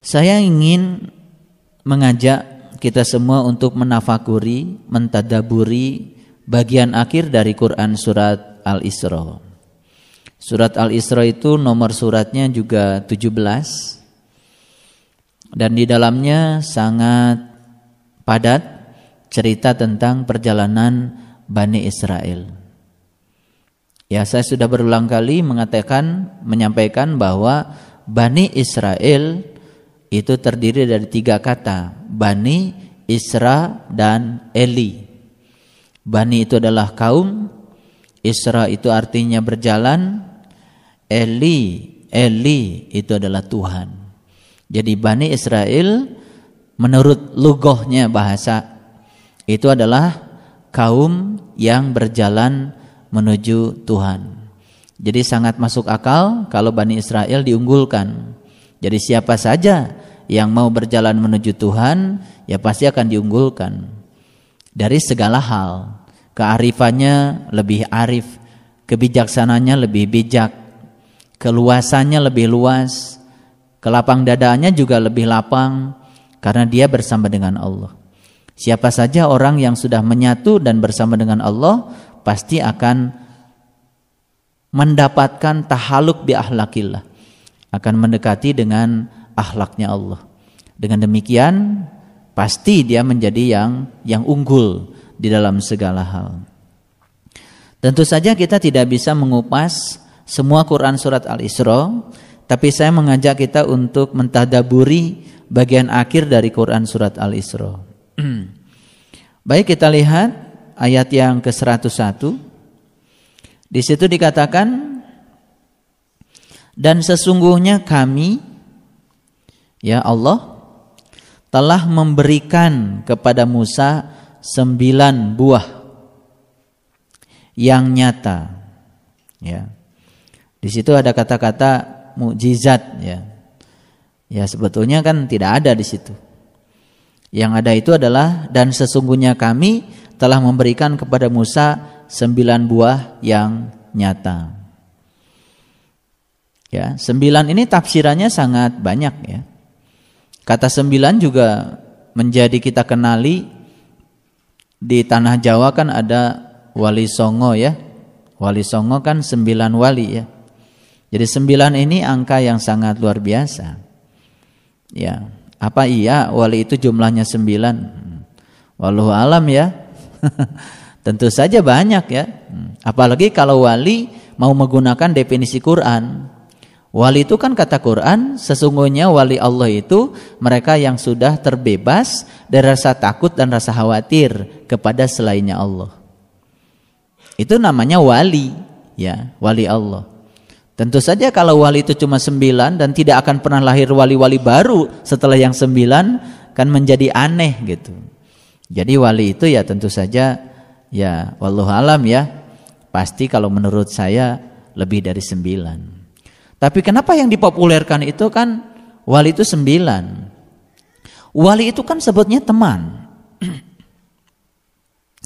Saya ingin mengajak kita semua untuk menafakuri, mentadaburi bagian akhir dari Quran surat Al-Isra. Surat Al-Isra itu nomor suratnya juga 17. Dan di dalamnya sangat padat cerita tentang perjalanan Bani Israel. Ya, saya sudah berulang kali menyampaikan bahwa Bani Israel itu terdiri dari 3 kata, Bani, Isra, dan Eli. Bani itu adalah kaum, Isra itu artinya berjalan, Eli itu adalah Tuhan. Jadi Bani Israel menurut lughahnya bahasa itu adalah kaum yang berjalan menuju Tuhan. Jadi sangat masuk akal kalau Bani Israel diunggulkan. Jadi siapa saja yang mau berjalan menuju Tuhan, ya pasti akan diunggulkan. Dari segala hal, kearifannya lebih arif, kebijaksananya lebih bijak, keluasannya lebih luas, kelapang dadaannya juga lebih lapang, karena dia bersama dengan Allah. Siapa saja orang yang sudah menyatu dan bersama dengan Allah, pasti akan mendapatkan tahaluk bi akhlakillah, akan mendekati dengan akhlaknya Allah. Dengan demikian pasti dia menjadi yang unggul di dalam segala hal. Tentu saja kita tidak bisa mengupas semua Quran surat Al-Isra, tapi saya mengajak kita untuk mentadaburi bagian akhir dari Quran surat Al-Isra. Baik, kita lihat ayat yang ke-101. Di situ dikatakan, dan sesungguhnya kami, ya Allah, telah memberikan kepada Musa 9 buah yang nyata. Ya. Di situ ada kata-kata mukjizat, ya. Ya, sebetulnya kan tidak ada di situ. Yang ada itu adalah, dan sesungguhnya kami telah memberikan kepada Musa 9 buah yang nyata. Ya, 9 ini tafsirannya sangat banyak, ya. Kata 9 juga menjadi kita kenali di tanah Jawa kan ada Wali Songo, ya. Wali Songo kan 9 wali, ya. Jadi 9 ini angka yang sangat luar biasa. Ya, apa iya wali itu jumlahnya 9? Wallahu alam, ya. Tentu saja banyak, ya. Apalagi kalau wali mau menggunakan definisi Quran. Wali itu kan kata Quran, sesungguhnya wali Allah itu mereka yang sudah terbebas dari rasa takut dan rasa khawatir kepada selainnya Allah. Itu namanya wali, ya, wali Allah. Tentu saja kalau wali itu cuma 9 dan tidak akan pernah lahir wali-wali baru setelah yang 9, kan menjadi aneh gitu. Jadi wali itu ya tentu saja, ya wallahu alam, ya, pasti kalau menurut saya lebih dari 9. Tapi kenapa yang dipopulerkan itu kan wali itu 9? Wali itu kan sebutnya teman.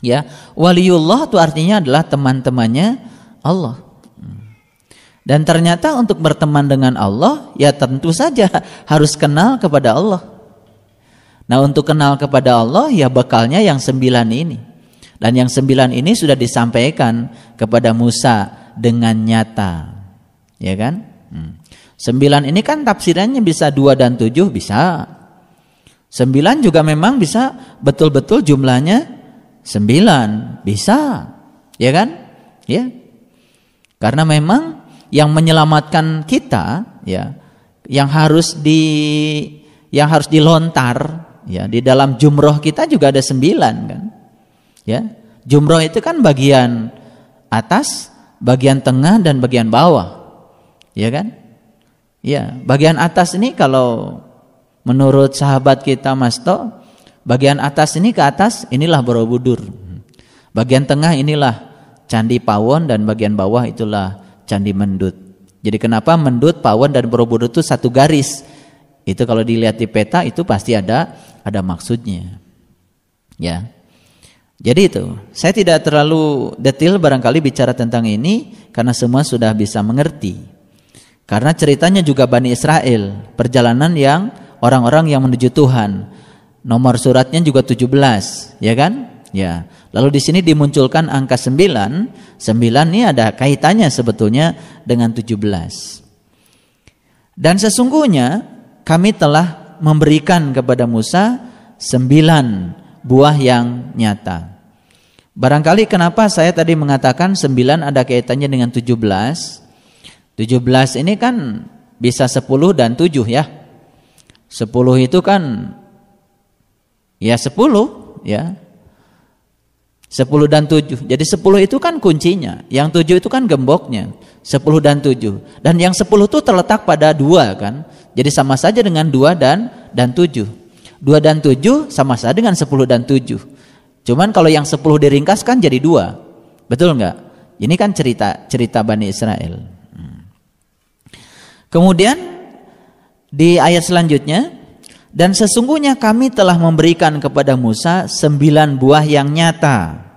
Ya, waliullah itu artinya adalah teman-temannya Allah. Dan ternyata untuk berteman dengan Allah, ya tentu saja harus kenal kepada Allah. Nah, untuk kenal kepada Allah, ya bekalnya yang 9 ini. Dan yang 9 ini sudah disampaikan kepada Musa dengan nyata. Ya kan? 9 ini kan tafsirannya bisa 2 dan 7 bisa. 9 juga memang bisa betul-betul jumlahnya 9 bisa. Ya kan? Ya. Karena memang yang menyelamatkan kita, ya, yang harus dilontar, ya, di dalam jumroh kita juga ada 9 kan. Ya. Jumroh itu kan bagian atas, bagian tengah dan bagian bawah. Ya kan? Ya, bagian atas ini kalau menurut sahabat kita Mas To, bagian atas ini ke atas inilah Borobudur. Bagian tengah inilah Candi Pawon dan bagian bawah itulah Candi Mendut. Jadi kenapa Mendut, Pawon dan Borobudur itu satu garis? Itu kalau dilihat di peta itu pasti ada maksudnya. Ya. Jadi itu, saya tidak terlalu detail barangkali bicara tentang ini karena semua sudah bisa mengerti. Karena ceritanya juga Bani Israel, perjalanan yang orang-orang yang menuju Tuhan. Nomor suratnya juga 17, ya kan? Ya. Lalu di sini dimunculkan angka 9. 9 ini ada kaitannya sebetulnya dengan 17. Dan sesungguhnya kami telah memberikan kepada Musa 9 buah yang nyata. Barangkali kenapa saya tadi mengatakan 9 ada kaitannya dengan 17. 17 ini kan bisa 10 dan 7 ya. 10 itu kan ya 10 ya. 10 dan 7. Jadi 10 itu kan kuncinya. Yang 7 itu kan gemboknya. 10 dan 7. Dan yang 10 itu terletak pada 2 kan. Jadi sama saja dengan 2 dan 7. 2 dan 7 sama saja dengan 10 dan 7. Cuman kalau yang 10 diringkaskan jadi 2. Betul enggak? Ini kan cerita Bani Israel. Kemudian di ayat selanjutnya, dan sesungguhnya kami telah memberikan kepada Musa 9 buah yang nyata.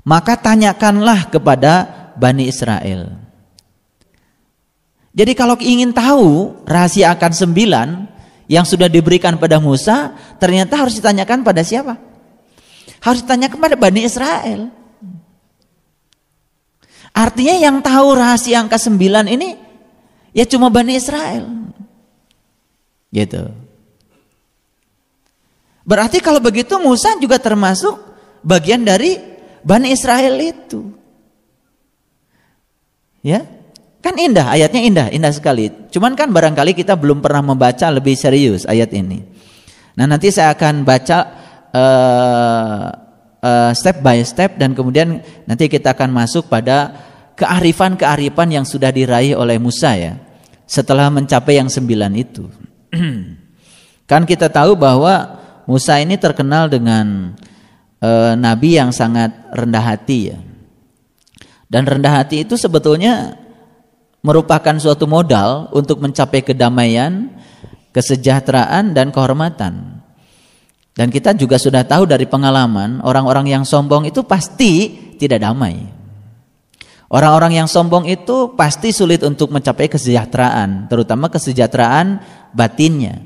Maka tanyakanlah kepada Bani Israel. Jadi kalau ingin tahu rahasia akan 9 yang sudah diberikan pada Musa, ternyata harus ditanyakan pada siapa? Harus ditanyakan kepada Bani Israel. Artinya yang tahu rahasia angka 9 ini ya cuma Bani Israel. Gitu. Berarti kalau begitu Musa juga termasuk bagian dari Bani Israel itu. Ya. Kan indah, ayatnya indah sekali. Cuman kan barangkali kita belum pernah membaca lebih serius ayat ini. Nah, nanti saya akan baca step by step dan kemudian nanti kita akan masuk pada kearifan-kearifan yang sudah diraih oleh Musa ya. Setelah mencapai yang 9 itu. Kan kita tahu bahwa Musa ini terkenal dengan nabi yang sangat rendah hati ya. Dan rendah hati itu sebetulnya merupakan suatu modal untuk mencapai kedamaian, kesejahteraan dan kehormatan. Dan kita juga sudah tahu dari pengalaman orang-orang yang sombong itu pasti tidak damai. Orang-orang yang sombong itu pasti sulit untuk mencapai kesejahteraan, terutama kesejahteraan batinnya.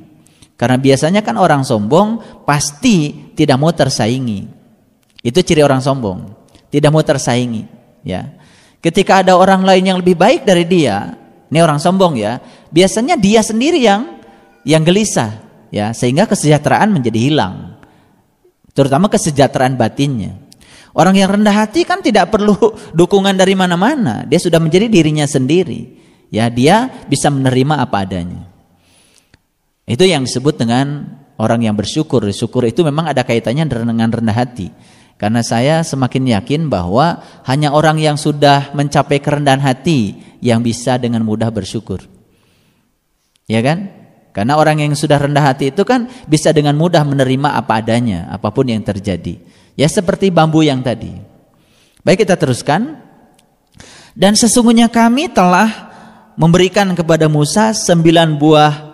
Karena biasanya kan orang sombong pasti tidak mau tersaingi. Itu ciri orang sombong, tidak mau tersaingi, ya. Ketika ada orang lain yang lebih baik dari dia, ini orang sombong ya, biasanya dia sendiri yang gelisah, ya, sehingga kesejahteraan menjadi hilang, terutama kesejahteraan batinnya. Orang yang rendah hati kan tidak perlu dukungan dari mana-mana, dia sudah menjadi dirinya sendiri, ya, dia bisa menerima apa adanya. Itu yang disebut dengan orang yang bersyukur. Syukur itu memang ada kaitannya dengan rendah hati. Karena saya semakin yakin bahwa hanya orang yang sudah mencapai kerendahan hati yang bisa dengan mudah bersyukur. Ya kan? Karena orang yang sudah rendah hati itu kan bisa dengan mudah menerima apa adanya, apapun yang terjadi. Ya seperti bambu yang tadi. Baik, kita teruskan. Dan sesungguhnya kami telah memberikan kepada Musa 9 buah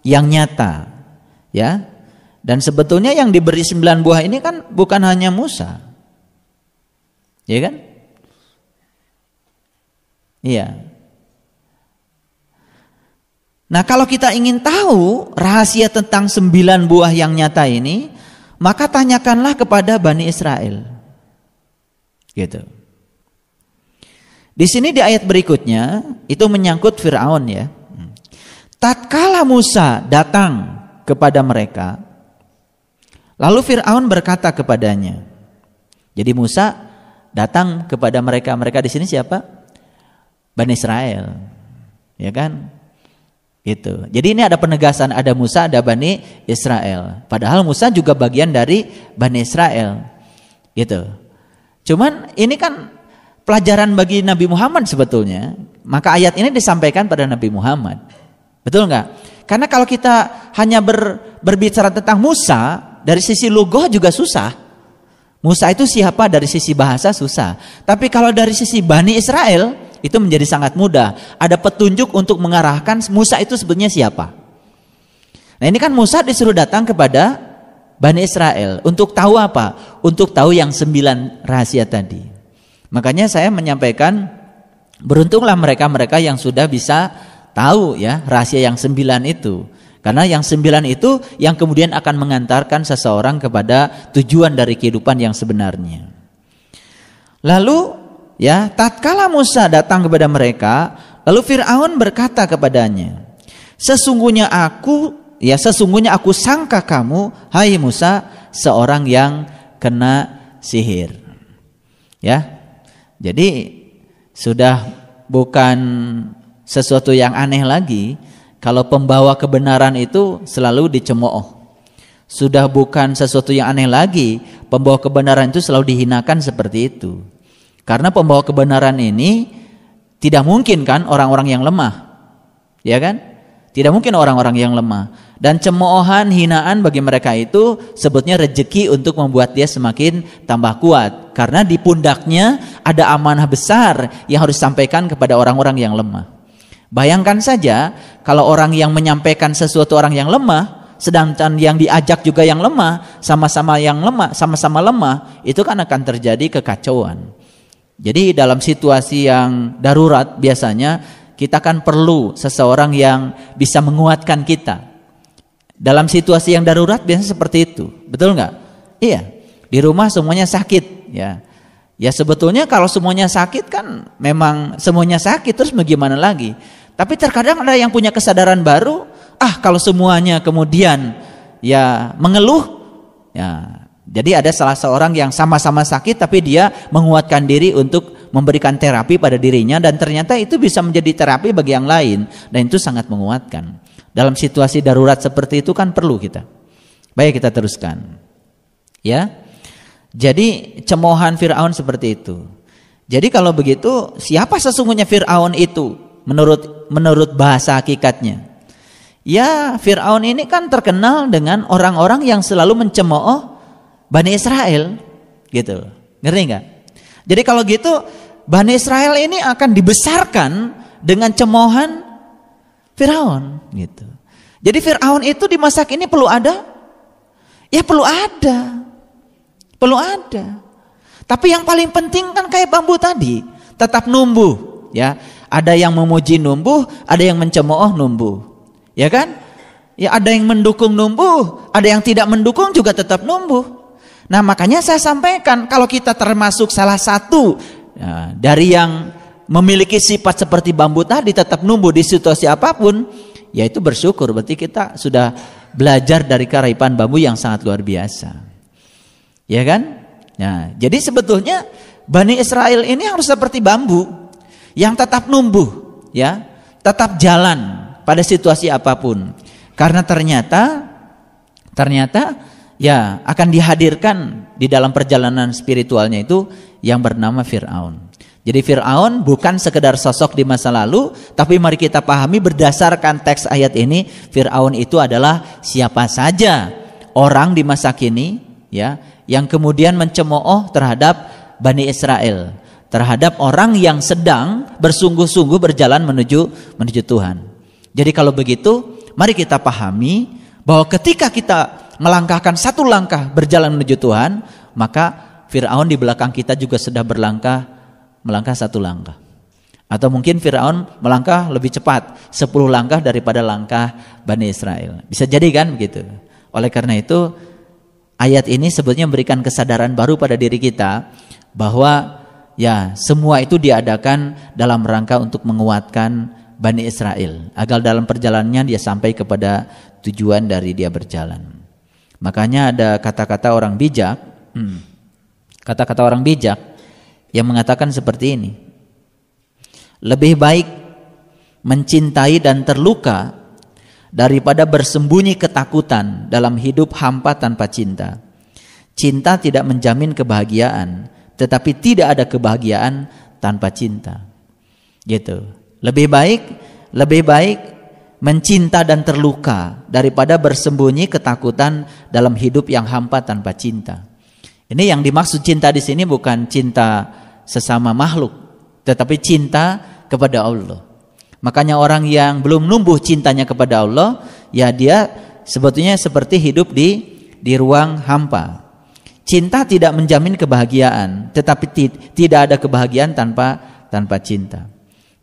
yang nyata. Ya. Dan sebetulnya yang diberi 9 buah ini kan bukan hanya Musa. Ya kan? Iya. Nah, kalau kita ingin tahu rahasia tentang 9 buah yang nyata ini, maka tanyakanlah kepada Bani Israel. Gitu. Di sini di ayat berikutnya itu menyangkut Fir'aun ya. Tatkala Musa datang kepada mereka, lalu Fir'aun berkata kepadanya. Jadi Musa datang kepada mereka. Mereka di sini siapa? Bani Israel. Ya kan? Gitu. Jadi ini ada penegasan, ada Musa, ada Bani Israel. Padahal Musa juga bagian dari Bani Israel. Gitu. Cuman ini kan pelajaran bagi Nabi Muhammad sebetulnya. Maka ayat ini disampaikan pada Nabi Muhammad. Betul enggak? Karena kalau kita hanya berbicara tentang Musa, dari sisi lughah juga susah. Musa itu siapa dari sisi bahasa susah. Tapi kalau dari sisi Bani Israel itu menjadi sangat mudah. Ada petunjuk untuk mengarahkan Musa itu sebenarnya siapa. Nah ini kan Musa disuruh datang kepada Bani Israel. Untuk tahu apa? Untuk tahu yang 9 rahasia tadi. Makanya saya menyampaikan beruntunglah mereka-mereka yang sudah bisa tahu ya rahasia yang 9 itu. Karena yang 9 itu yang kemudian akan mengantarkan seseorang kepada tujuan dari kehidupan yang sebenarnya. Lalu ya, tatkala Musa datang kepada mereka, lalu Fir'aun berkata kepadanya, sesungguhnya aku sangka kamu, hai Musa, seorang yang kena sihir. Ya. Jadi sudah bukan sesuatu yang aneh lagi kalau pembawa kebenaran itu selalu dicemooh. Sudah bukan sesuatu yang aneh lagi pembawa kebenaran itu selalu dihinakan seperti itu. Karena pembawa kebenaran ini tidak mungkin kan orang-orang yang lemah. Ya kan? Tidak mungkin orang-orang yang lemah. Dan cemoohan, hinaan bagi mereka itu sebetulnya rezeki untuk membuat dia semakin tambah kuat. Karena di pundaknya ada amanah besar yang harus disampaikan kepada orang-orang yang lemah. Bayangkan saja kalau orang yang menyampaikan sesuatu orang yang lemah, sedangkan yang diajak juga yang lemah, sama-sama lemah, itu kan akan terjadi kekacauan. Jadi dalam situasi yang darurat biasanya kita kan perlu seseorang yang bisa menguatkan kita. Dalam situasi yang darurat biasanya seperti itu, betul nggak? Iya, di rumah semuanya sakit, ya. Ya sebetulnya kalau semuanya sakit kan memang semuanya sakit, terus bagaimana lagi? Tapi terkadang ada yang punya kesadaran baru, kalau semuanya kemudian ya mengeluh, ya. Jadi ada salah seorang yang sama-sama sakit tapi dia menguatkan diri untuk memberikan terapi pada dirinya dan ternyata itu bisa menjadi terapi bagi yang lain dan itu sangat menguatkan. Dalam situasi darurat seperti itu kan perlu kita. Baik, kita teruskan. Ya. Jadi cemoohan Fir'aun seperti itu. Jadi kalau begitu siapa sesungguhnya Fir'aun itu menurut bahasa hakikatnya? Ya, Fir'aun ini kan terkenal dengan orang-orang yang selalu mencemooh Bani Israel, gitu. Ngerti nggak? Jadi kalau gitu Bani Israel ini akan dibesarkan dengan cemoohan Fir'aun, gitu. Jadi Fir'aun itu di masa kini perlu ada? Ya perlu ada. Perlu ada. Tapi yang paling penting kan kayak bambu tadi, tetap numbuh, ya. Ada yang memuji numbuh, ada yang mencemooh numbuh. Ya kan? Ya ada yang mendukung numbuh, ada yang tidak mendukung juga tetap numbuh. Nah makanya saya sampaikan kalau kita termasuk salah satu ya, dari yang memiliki sifat seperti bambu tadi tetap numbuh di situasi apapun, yaitu bersyukur, berarti kita sudah belajar dari kearifan bambu yang sangat luar biasa. Ya kan? Nah, jadi sebetulnya Bani Israel ini harus seperti bambu yang tetap numbuh, ya, tetap jalan pada situasi apapun. Karena ternyata ya akan dihadirkan di dalam perjalanan spiritualnya itu yang bernama Fir'aun. Jadi Fir'aun bukan sekedar sosok di masa lalu, tapi mari kita pahami berdasarkan teks ayat ini, Fir'aun itu adalah siapa saja orang di masa kini, ya, yang kemudian mencemooh terhadap Bani Israel, terhadap orang yang sedang bersungguh-sungguh berjalan menuju Tuhan. Jadi kalau begitu, mari kita pahami bahwa ketika kita melangkahkan satu langkah berjalan menuju Tuhan, maka Fir'aun di belakang kita juga sudah melangkah satu langkah. Atau mungkin Fir'aun melangkah lebih cepat 10 langkah daripada langkah Bani Israel. Bisa jadi kan begitu. Oleh karena itu ayat ini sebetulnya memberikan kesadaran baru pada diri kita bahwa ya semua itu diadakan dalam rangka untuk menguatkan Bani Israel agar dalam perjalanannya dia sampai kepada tujuan dari dia berjalan. Makanya ada kata-kata orang bijak, kata-kata orang bijak yang mengatakan seperti ini. Lebih baik mencintai dan terluka daripada bersembunyi ketakutan dalam hidup hampa tanpa cinta. Cinta tidak menjamin kebahagiaan, tetapi tidak ada kebahagiaan tanpa cinta. Gitu. Lebih baik mencinta dan terluka daripada bersembunyi ketakutan dalam hidup yang hampa tanpa cinta. Ini yang dimaksud cinta di sini bukan cinta sesama makhluk, tetapi cinta kepada Allah. Makanya orang yang belum numbuh cintanya kepada Allah, ya dia sebetulnya seperti hidup di ruang hampa. Cinta tidak menjamin kebahagiaan, tetapi tidak ada kebahagiaan tanpa cinta.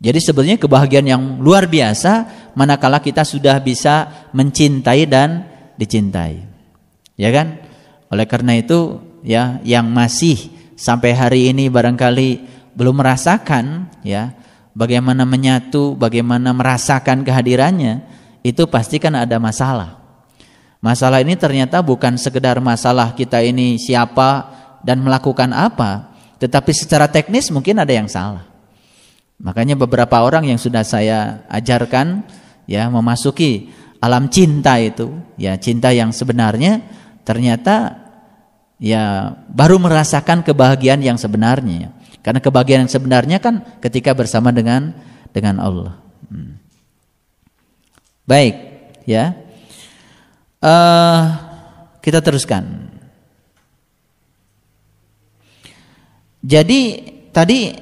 Jadi sebetulnya kebahagiaan yang luar biasa manakala kita sudah bisa mencintai dan dicintai. Ya kan? Oleh karena itu ya, yang masih sampai hari ini barangkali belum merasakan ya bagaimana menyatu, bagaimana merasakan kehadirannya, itu pasti kan ada masalah. Masalah ini ternyata bukan sekedar masalah kita ini siapa dan melakukan apa, tetapi secara teknis mungkin ada yang salah. Makanya beberapa orang yang sudah saya ajarkan ya memasuki alam cinta itu, ya cinta yang sebenarnya, ternyata ya baru merasakan kebahagiaan yang sebenarnya. Karena kebahagiaan yang sebenarnya kan ketika bersama dengan Allah. Baik, ya. Kita teruskan. Jadi tadi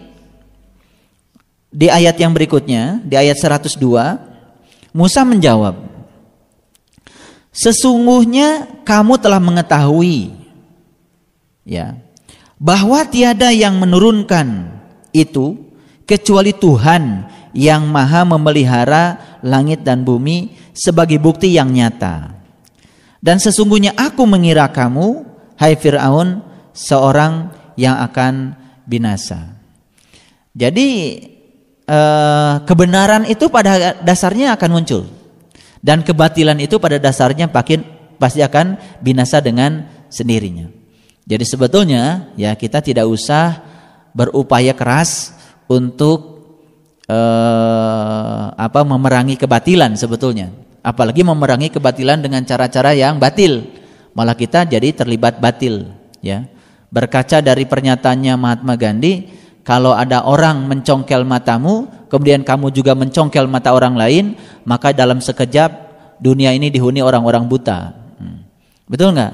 di ayat yang berikutnya, di ayat 102, Musa menjawab, sesungguhnya kamu telah mengetahui ya bahwa tiada yang menurunkan itu kecuali Tuhan yang maha memelihara langit dan bumi sebagai bukti yang nyata. Dan sesungguhnya aku mengira kamu, hai Fir'aun, seorang yang akan binasa. Jadi kebenaran itu pada dasarnya akan muncul, dan kebatilan itu pada dasarnya pasti akan binasa dengan sendirinya. Jadi sebetulnya ya kita tidak usah berupaya keras untuk memerangi kebatilan sebetulnya. Apalagi memerangi kebatilan dengan cara-cara yang batil, malah kita jadi terlibat batil ya. Berkaca dari pernyataannya Mahatma Gandhi, kalau ada orang mencongkel matamu, kemudian kamu juga mencongkel mata orang lain, maka dalam sekejap dunia ini dihuni orang-orang buta. Betul nggak?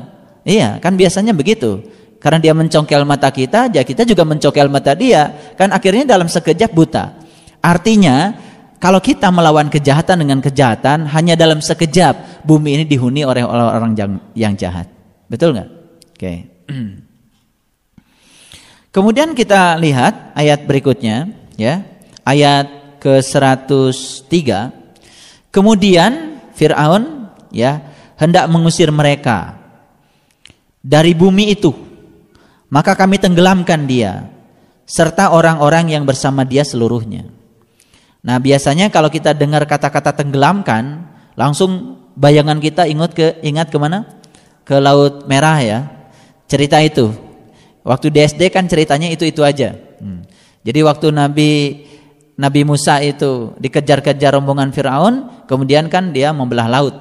Iya, kan biasanya begitu. Karena dia mencongkel mata kita, ya kita juga mencongkel mata dia, kan akhirnya dalam sekejap buta. Artinya kalau kita melawan kejahatan dengan kejahatan, hanya dalam sekejap bumi ini dihuni oleh orang-orang yang jahat. Betul nggak? Oke. Kemudian kita lihat ayat berikutnya, ya, ayat ke-103. Kemudian Fir'aun ya hendak mengusir mereka dari bumi itu, maka kami tenggelamkan dia serta orang-orang yang bersama dia seluruhnya. Nah, biasanya kalau kita dengar kata-kata tenggelamkan, langsung bayangan kita ingat kemana? Ke Laut Merah ya. Cerita itu. Waktu di SD kan ceritanya itu aja. Jadi waktu Nabi Musa itu dikejar-kejar rombongan Fir'aun, kemudian kan dia membelah laut.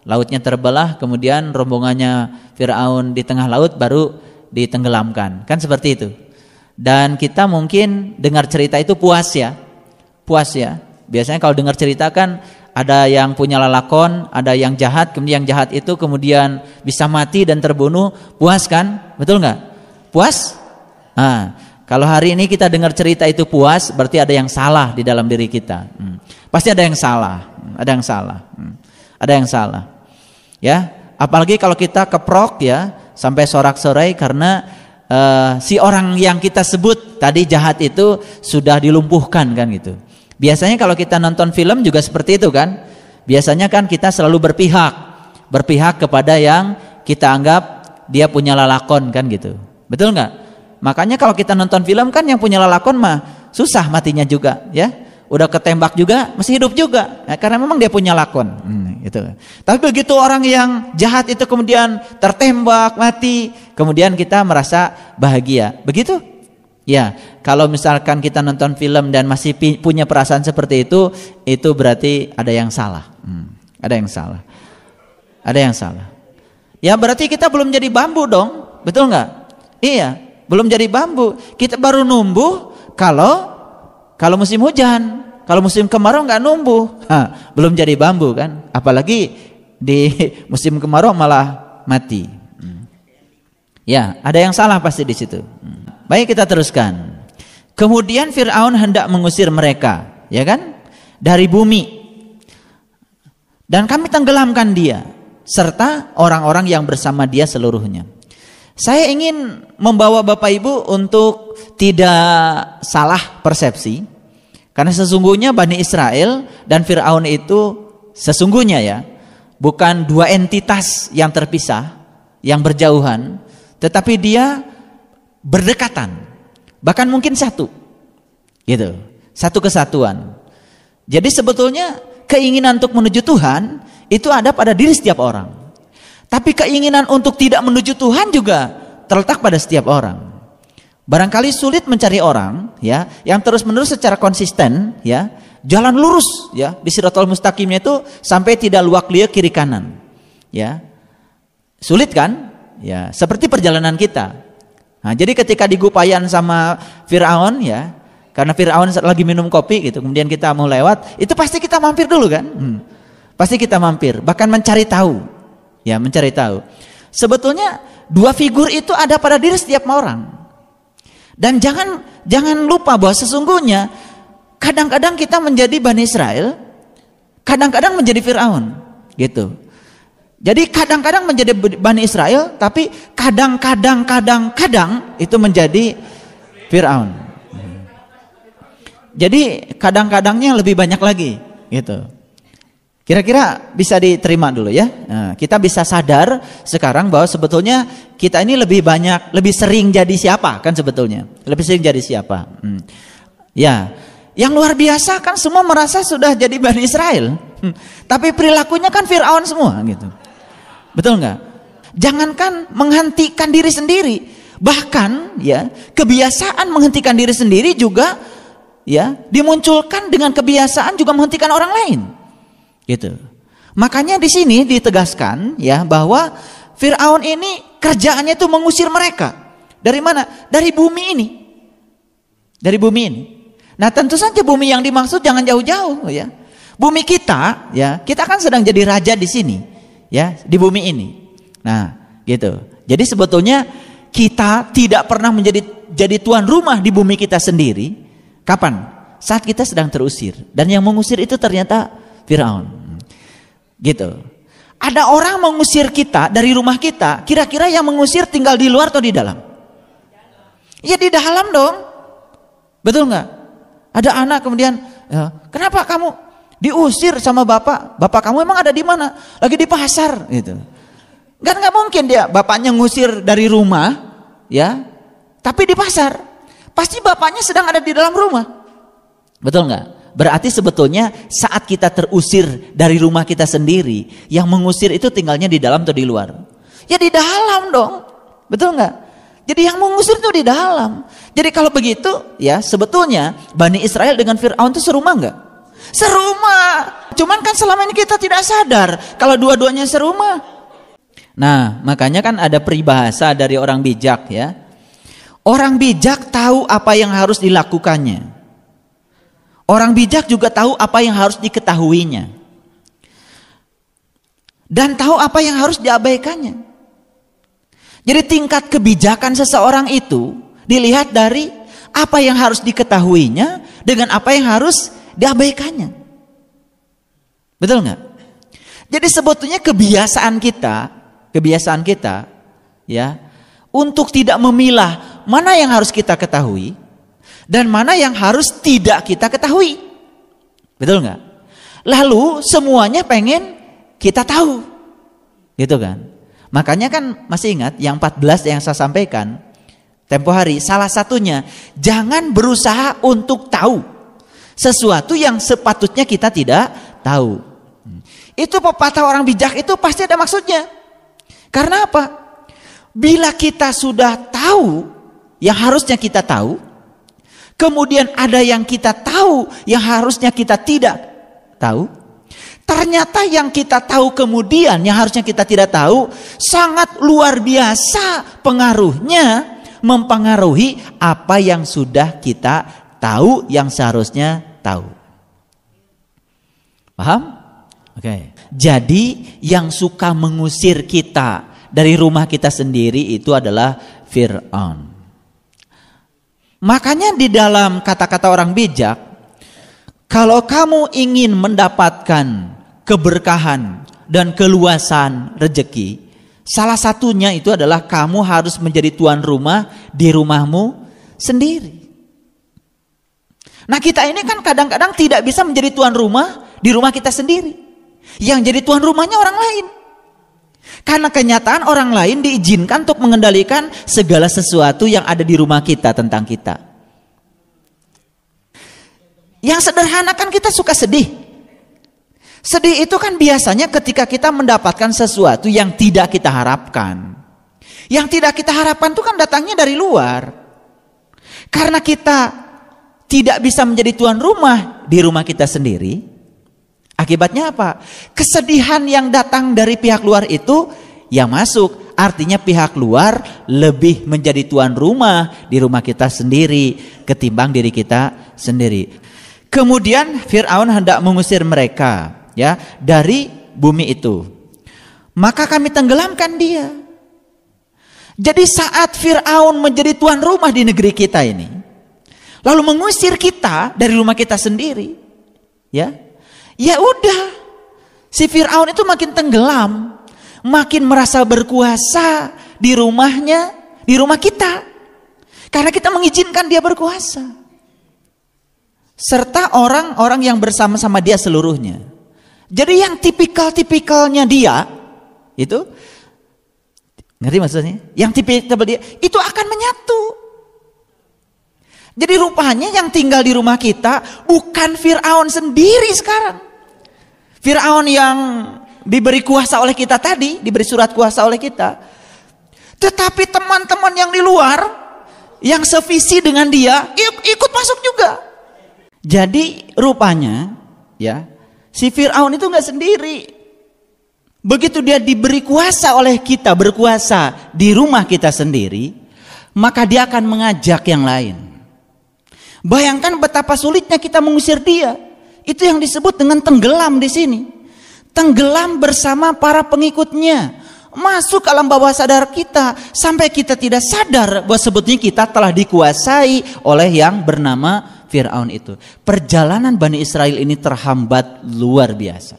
Lautnya terbelah, kemudian rombongannya Fir'aun di tengah laut baru ditenggelamkan. Kan seperti itu. Dan kita mungkin dengar cerita itu puas ya. Biasanya kalau dengar cerita kan ada yang punya lalakon, ada yang jahat, kemudian yang jahat itu kemudian bisa mati dan terbunuh, puas kan? Betul nggak? Puas? Nah, kalau hari ini kita dengar cerita itu puas, berarti ada yang salah di dalam diri kita. Pasti ada yang salah, ada yang salah. Ya, apalagi kalau kita keprok ya sampai sorak-sorai karena si orang yang kita sebut tadi jahat itu sudah dilumpuhkan kan gitu. Biasanya kalau kita nonton film juga seperti itu kan. Biasanya kan kita selalu berpihak kepada yang kita anggap dia punya lalakon kan gitu. Betul nggak? Makanya kalau kita nonton film kan yang punya lalakon mah susah matinya juga ya. Udah ketembak juga masih hidup juga ya, karena memang dia punya lakon. Gitu. Tapi begitu orang yang jahat itu kemudian tertembak mati, kemudian kita merasa bahagia. Begitu? Ya, kalau misalkan kita nonton film dan masih punya perasaan seperti itu berarti ada yang salah. Ada yang salah. Ya berarti kita belum jadi bambu dong, betul nggak? Iya, belum jadi bambu. Kita baru numbuh kalau musim hujan. Kalau musim kemarau nggak numbuh, belum jadi bambu kan? Apalagi di musim kemarau malah mati. Ya, ada yang salah pasti di situ. Baik, kita teruskan. Kemudian Fir'aun hendak mengusir mereka, ya kan? Dari bumi. Dan kami tenggelamkan dia serta orang-orang yang bersama dia seluruhnya. Saya ingin membawa Bapak Ibu untuk tidak salah persepsi. Karena sesungguhnya Bani Israel dan Fir'aun itu sesungguhnya ya, bukan dua entitas yang terpisah, yang berjauhan, tetapi dia berdekatan. Bahkan mungkin satu. Gitu. Satu kesatuan. Jadi sebetulnya keinginan untuk menuju Tuhan itu ada pada diri setiap orang. Tapi keinginan untuk tidak menuju Tuhan juga terletak pada setiap orang. Barangkali sulit mencari orang ya yang terus-menerus secara konsisten ya jalan lurus ya di Shiratal Mustaqimnya itu sampai tidak luak-liuk kiri kanan. Ya. Sulit kan? Ya, seperti perjalanan kita. Nah, jadi ketika digupayan sama Firaun ya, karena Firaun lagi minum kopi gitu, kemudian kita mau lewat, itu pasti kita mampir dulu kan? Pasti kita mampir, bahkan mencari tahu. Ya, mencari tahu. Sebetulnya dua figur itu ada pada diri setiap orang. Dan jangan lupa bahwa sesungguhnya kadang-kadang kita menjadi Bani Israel, kadang-kadang menjadi Firaun, gitu. Jadi kadang-kadang menjadi Bani Israel, tapi kadang-kadang itu menjadi Firaun. Jadi kadang-kadangnya lebih banyak lagi, gitu. Kira-kira bisa diterima dulu ya. Nah, kita bisa sadar sekarang bahwa sebetulnya kita ini lebih banyak, lebih sering jadi siapa kan sebetulnya? Lebih sering jadi siapa? Ya, yang luar biasa kan semua merasa sudah jadi Bani Israel, tapi perilakunya kan Firaun semua, gitu. Betul nggak? Jangankan menghentikan diri sendiri, bahkan ya kebiasaan menghentikan diri sendiri juga ya dimunculkan dengan kebiasaan juga menghentikan orang lain. Gitu. Makanya di sini ditegaskan ya bahwa Firaun ini kerjaannya itu mengusir mereka. Dari mana? Dari bumi ini. Dari bumi ini. Nah, tentu saja bumi yang dimaksud jangan jauh-jauh ya. Bumi kita ya, kita kan sedang jadi raja di sini ya, di bumi ini. Nah, gitu. Jadi sebetulnya kita tidak pernah jadi tuan rumah di bumi kita sendiri. Kapan? Saat kita sedang terusir. Dan yang mengusir itu ternyata Firaun. Gitu. Ada orang mengusir kita dari rumah kita, kira-kira yang mengusir tinggal di luar atau di dalam? Ya di dalam dong. Betul nggak? Ada anak kemudian, ya, kenapa kamu diusir sama bapak? Bapak kamu emang ada di mana? Lagi di pasar, gitu. Nggak mungkin dia bapaknya ngusir dari rumah, ya, tapi di pasar. Pasti bapaknya sedang ada di dalam rumah. Betul nggak? Berarti sebetulnya saat kita terusir dari rumah kita sendiri, yang mengusir itu tinggalnya di dalam atau di luar? Ya di dalam dong, betul nggak? Jadi yang mengusir itu di dalam. Jadi kalau begitu, ya sebetulnya Bani Israel dengan Fir'aun itu serumah nggak? Serumah. Cuman kan selama ini kita tidak sadar kalau dua-duanya serumah. Nah, makanya kan ada peribahasa dari orang bijak ya. Orang bijak tahu apa yang harus dilakukannya. Orang bijak juga tahu apa yang harus diketahuinya. Dan tahu apa yang harus diabaikannya. Jadi tingkat kebijakan seseorang itu dilihat dari apa yang harus diketahuinya dengan apa yang harus diabaikannya. Betul nggak? Jadi sebetulnya kebiasaan kita ya, untuk tidak memilah mana yang harus kita ketahui dan mana yang harus tidak kita ketahui. Betul nggak? Lalu semuanya pengen kita tahu. Gitu kan? Makanya kan masih ingat yang 14 yang saya sampaikan tempo hari, salah satunya jangan berusaha untuk tahu sesuatu yang sepatutnya kita tidak tahu. Itu pepatah orang bijak itu pasti ada maksudnya. Karena apa? Bila kita sudah tahu yang harusnya kita tahu, kemudian ada yang kita tahu yang harusnya kita tidak tahu, ternyata yang kita tahu kemudian yang harusnya kita tidak tahu sangat luar biasa pengaruhnya, mempengaruhi apa yang sudah kita tahu yang seharusnya tahu. Paham? Oke. Jadi yang suka mengusir kita dari rumah kita sendiri itu adalah Fir'aun. Makanya di dalam kata-kata orang bijak, kalau kamu ingin mendapatkan keberkahan dan keluasan rezeki, salah satunya itu adalah kamu harus menjadi tuan rumah di rumahmu sendiri. Nah kita ini kan kadang-kadang tidak bisa menjadi tuan rumah di rumah kita sendiri. Yang jadi tuan rumahnya orang lain. Karena kenyataan orang lain diizinkan untuk mengendalikan segala sesuatu yang ada di rumah kita tentang kita. Yang sederhana kan kita suka sedih. Sedih itu kan biasanya ketika kita mendapatkan sesuatu yang tidak kita harapkan. Yang tidak kita harapkan itu kan datangnya dari luar. Karena kita tidak bisa menjadi tuan rumah di rumah kita sendiri, akibatnya apa? Kesedihan yang datang dari pihak luar itu yang masuk. Artinya pihak luar lebih menjadi tuan rumah di rumah kita sendiri ketimbang diri kita sendiri. Kemudian Fir'aun hendak mengusir mereka ya dari bumi itu. Maka kami tenggelamkan dia. Jadi saat Fir'aun menjadi tuan rumah di negeri kita ini, lalu mengusir kita dari rumah kita sendiri, ya udah, si Fir'aun itu makin tenggelam, makin merasa berkuasa di rumahnya, di rumah kita, karena kita mengizinkan dia berkuasa, serta orang-orang yang bersama-sama dia seluruhnya. Jadi yang tipikal-tipikalnya dia itu, ngerti maksudnya? Yang tipikal dia itu akan menyatu. Jadi rupanya yang tinggal di rumah kita bukan Fir'aun sendiri sekarang. Fir'aun yang diberi kuasa oleh kita tadi, diberi surat kuasa oleh kita. Tetapi teman-teman yang di luar, yang sevisi dengan dia, ikut masuk juga. Jadi rupanya ya, si Fir'aun itu nggak sendiri. Begitu dia diberi kuasa oleh kita, berkuasa di rumah kita sendiri, maka dia akan mengajak yang lain. Bayangkan betapa sulitnya kita mengusir dia. Itu yang disebut dengan tenggelam di sini. Tenggelam bersama para pengikutnya. Masuk alam bawah sadar kita. Sampai kita tidak sadar bahwa sebetulnya kita telah dikuasai oleh yang bernama Fir'aun itu. Perjalanan Bani Israel ini terhambat luar biasa.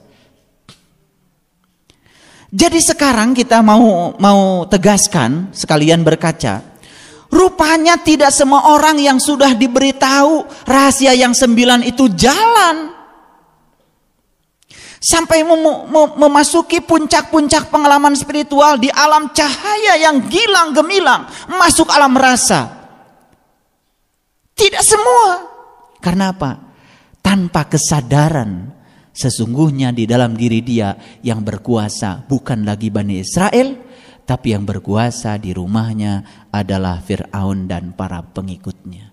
Jadi sekarang kita mau tegaskan, sekalian berkaca. Rupanya tidak semua orang yang sudah diberitahu rahasia yang 9 itu jalan. Sampai memasuki puncak-puncak pengalaman spiritual di alam cahaya yang gilang gemilang. Masuk alam rasa. Tidak semua. Karena apa? Tanpa kesadaran sesungguhnya di dalam diri dia yang berkuasa bukan lagi Bani Israel. Tapi yang berkuasa di rumahnya adalah Fir'aun dan para pengikutnya.